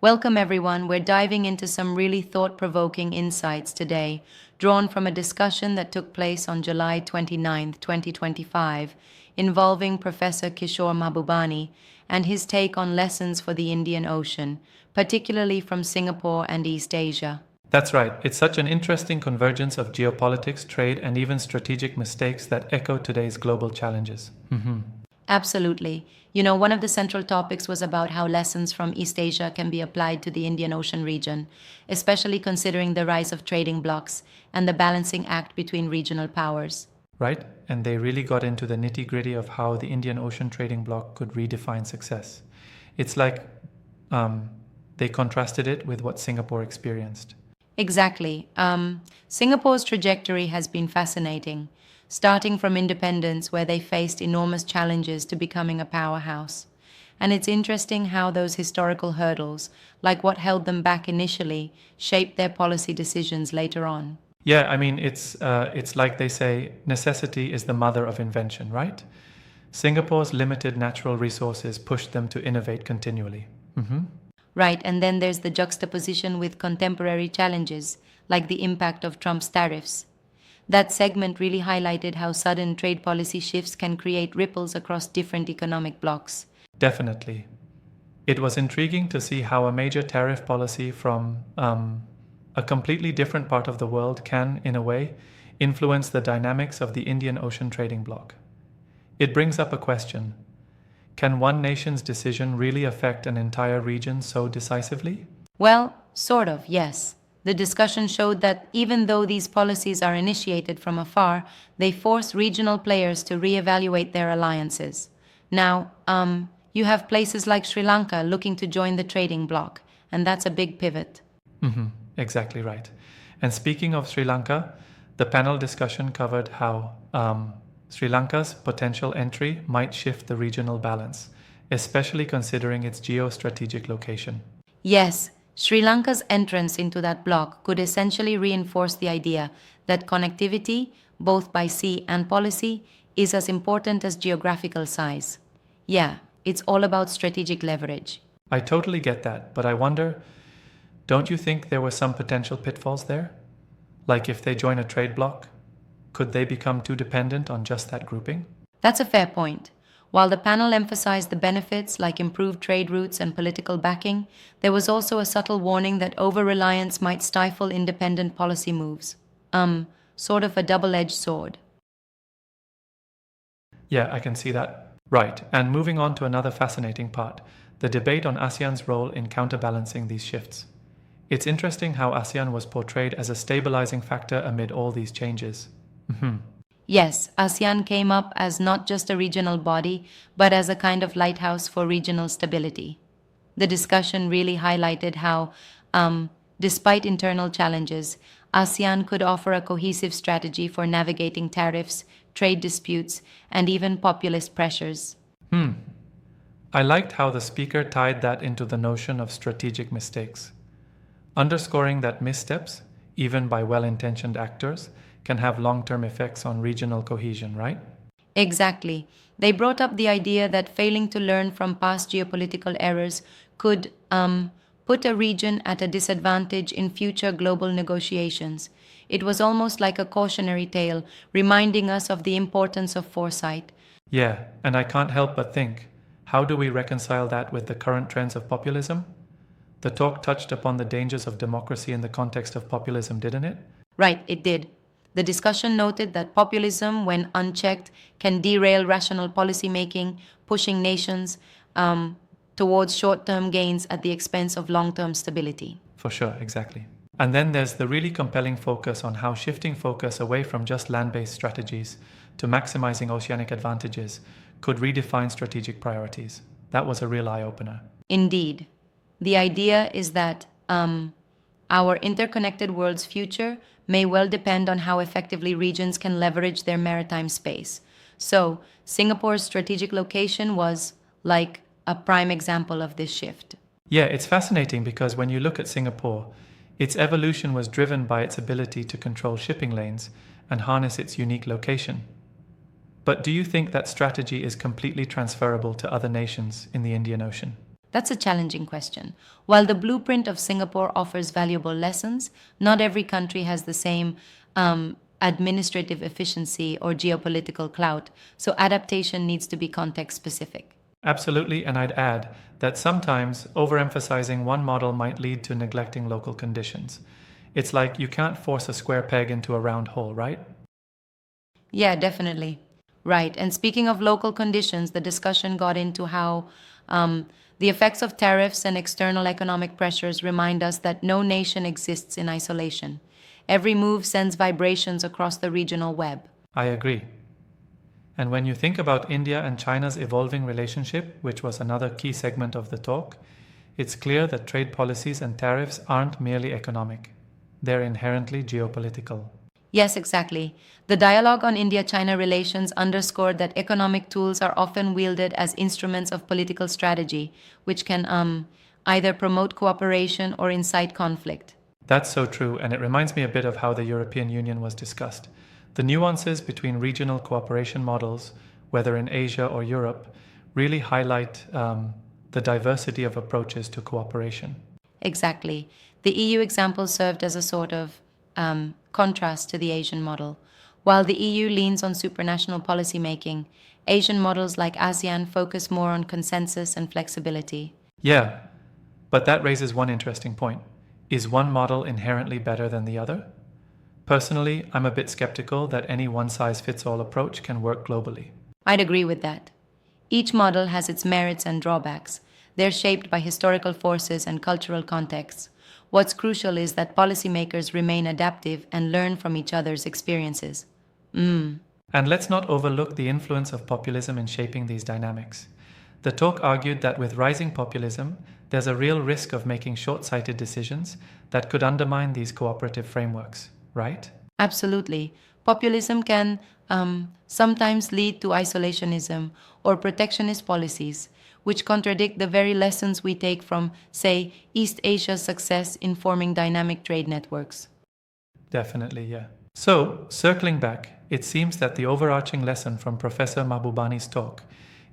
Welcome, everyone. We're diving into some really thought provoking insights today, drawn from a discussion that took place on July 29th, 2025, involving Professor Kishore Mahbubani and his take on lessons for the Indian Ocean, particularly from Singapore and East Asia. That's right. It's such an interesting convergence of geopolitics, trade, and even strategic mistakes that echo today's global challenges. Absolutely. You know, one of the central topics was about how lessons from East Asia can be applied to the Indian Ocean region, especially considering the rise of trading blocs and the balancing act between regional powers. Right? And they really got into the nitty gritty of how the Indian Ocean trading bloc could redefine success. It's like they contrasted it with what Singapore experienced. Exactly. Singapore's trajectory has been fascinating, starting from independence, where they faced enormous challenges, to becoming a powerhouse. And it's interesting how those historical hurdles, like what held them back initially, shaped their policy decisions later on. Yeah, I mean, it's like they say, necessity is the mother of invention, right? Singapore's limited natural resources pushed them to innovate continually. Right, and then there's the juxtaposition with contemporary challenges, like the impact of Trump's tariffs. That segment really highlighted how sudden trade policy shifts can create ripples across different economic blocs. Definitely. It was intriguing to see how a major tariff policy from a completely different part of the world can, in a way, influence the dynamics of the Indian Ocean trading bloc. It brings up a question. Can one nation's decision really affect an entire region so decisively? Well, sort of, yes. The discussion showed that even though these policies are initiated from afar, they force regional players to reevaluate their alliances. Now, you have places like Sri Lanka looking to join the trading bloc, and that's a big pivot. Exactly right. And speaking of Sri Lanka, the panel discussion covered how Sri Lanka's potential entry might shift the regional balance, especially considering its geostrategic location. Yes, Sri Lanka's entrance into that bloc could essentially reinforce the idea that connectivity, both by sea and policy, is as important as geographical size. Yeah, it's all about strategic leverage. I totally get that, but I wonder, don't you think there were some potential pitfalls there? Like if they join a trade bloc, could they become too dependent on just that grouping? That's a fair point. While the panel emphasized the benefits like improved trade routes and political backing, there was also a subtle warning that over reliance might stifle independent policy moves. Sort of a double edged sword. Yeah, I can see that. Right, and moving on to another fascinating part, the debate on ASEAN's role in counterbalancing these shifts. It's interesting how ASEAN was portrayed as a stabilizing factor amid all these changes. Yes, ASEAN came up as not just a regional body, but as a kind of lighthouse for regional stability. The discussion really highlighted how, despite internal challenges, ASEAN could offer a cohesive strategy for navigating tariffs, trade disputes, and even populist pressures. I liked how the speaker tied that into the notion of strategic mistakes, underscoring that missteps, even by well intentioned actors, can have long term effects on regional cohesion, right? Exactly. They brought up the idea that failing to learn from past geopolitical errors could put a region at a disadvantage in future global negotiations. It was almost like a cautionary tale, reminding us of the importance of foresight. Yeah, and I can't help but think, how do we reconcile that with the current trends of populism? The talk touched upon the dangers of democracy in the context of populism, didn't it? Right, it did. The discussion noted that populism, when unchecked, can derail rational policymaking, pushing nations towards short term gains at the expense of long term stability. For sure, exactly. And then there's the really compelling focus on how shifting focus away from just land based strategies to maximizing oceanic advantages could redefine strategic priorities. That was a real eye opener. Indeed. The idea is that our interconnected world's future may well depend on how effectively regions can leverage their maritime space. So, Singapore's strategic location was like a prime example of this shift. Yeah, it's fascinating because when you look at Singapore, its evolution was driven by its ability to control shipping lanes and harness its unique location. But do you think that strategy is completely transferable to other nations in the Indian Ocean? That's a challenging question. While the blueprint of Singapore offers valuable lessons, not every country has the same administrative efficiency or geopolitical clout, so adaptation needs to be context specific. Absolutely, and I'd add that sometimes overemphasizing one model might lead to neglecting local conditions. It's like you can't force a square peg into a round hole, right? Yeah, definitely. Right. And speaking of local conditions, the discussion got into how the effects of tariffs and external economic pressures remind us that no nation exists in isolation. Every move sends vibrations across the regional web. I agree. And when you think about India and China's evolving relationship, which was another key segment of the talk, it's clear that trade policies and tariffs aren't merely economic. They're inherently geopolitical. Yes, exactly. The dialogue on India China relations underscored that economic tools are often wielded as instruments of political strategy, which can either promote cooperation or incite conflict. That's so true, and it reminds me a bit of how the European Union was discussed. The nuances between regional cooperation models, whether in Asia or Europe, really highlight the diversity of approaches to cooperation. Exactly. The EU example served as a sort of contrast to the Asian model. While the EU leans on supranational policymaking, Asian models like ASEAN focus more on consensus and flexibility. Yeah, but that raises one interesting point. Is one model inherently better than the other? Personally, I'm a bit skeptical that any one size fits all approach can work globally. I'd agree with that. Each model has its merits and drawbacks. They're shaped by historical forces and cultural contexts. What's crucial is that policymakers remain adaptive and learn from each other's experiences. And let's not overlook the influence of populism in shaping these dynamics. The talk argued that with rising populism, there's a real risk of making short sighted decisions that could undermine these cooperative frameworks, right? Absolutely. Populism can sometimes lead to isolationism or protectionist policies, which contradict the very lessons we take from, say, East Asia's success in forming dynamic trade networks. Definitely, yeah. So, circling back, it seems that the overarching lesson from Professor Mahbubani's talk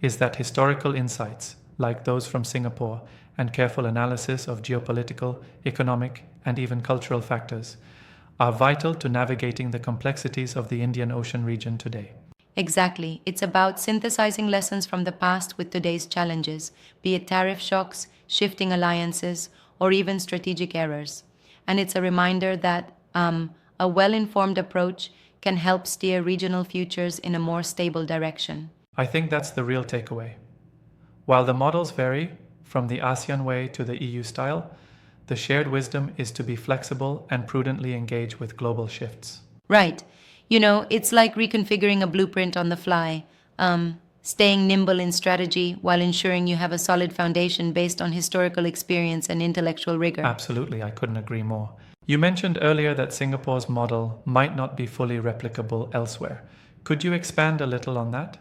is that historical insights, like those from Singapore, and careful analysis of geopolitical, economic, and even cultural factors, are vital to navigating the complexities of the Indian Ocean region today. Exactly. It's about synthesizing lessons from the past with today's challenges, be it tariff shocks, shifting alliances, or even strategic errors. And it's a reminder that a well informed approach can help steer regional futures in a more stable direction. I think that's the real takeaway. While the models vary, from the ASEAN way to the EU style, the shared wisdom is to be flexible and prudently engage with global shifts. Right. You know, it's like reconfiguring a blueprint on the fly, staying nimble in strategy while ensuring you have a solid foundation based on historical experience and intellectual rigor. Absolutely, I couldn't agree more. You mentioned earlier that Singapore's model might not be fully replicable elsewhere. Could you expand a little on that?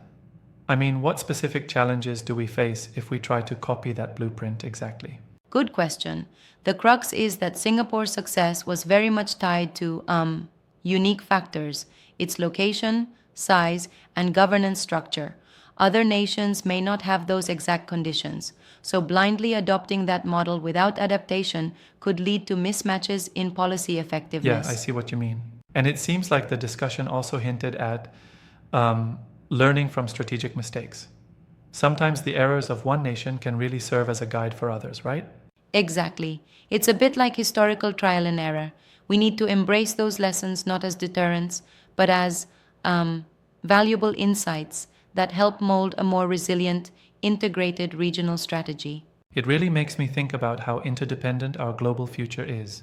I mean, what specific challenges do we face if we try to copy that blueprint exactly? Good question. The crux is that Singapore's success was very much tied to unique factors: its location, size, and governance structure. Other nations may not have those exact conditions, so blindly adopting that model without adaptation could lead to mismatches in policy Yeah, effectiveness. I see what you mean. And it seems like the discussion also hinted at learning from strategic mistakes. Sometimes the errors of one nation can really serve as a guide for others, right? Exactly. It's a bit like historical trial and error. We need to embrace those lessons not as deterrents, but as valuable insights that help mold a more resilient, integrated regional strategy. It really makes me think about how interdependent our global future is,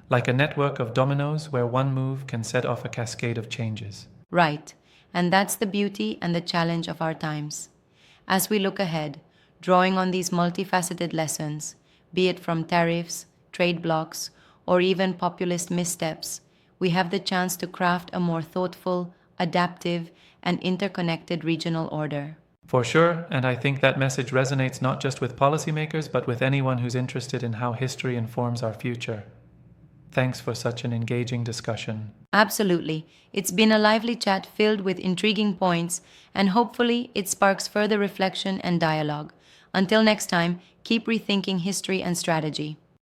like a network of dominoes where one move can set off a cascade of changes. Right. And that's the beauty and the challenge of our times. As we look ahead, drawing on these multifaceted lessons, be it from tariffs, trade blocs, or even populist missteps, we have the chance to craft a more thoughtful, adaptive, and interconnected regional order. For sure, and I think that message resonates not just with policymakers, but with anyone who's interested in how history informs our future. Thanks for such an engaging discussion. Absolutely. It's been a lively chat filled with intriguing points, and hopefully it sparks further reflection and dialogue. Until next time, keep rethinking history and strategy.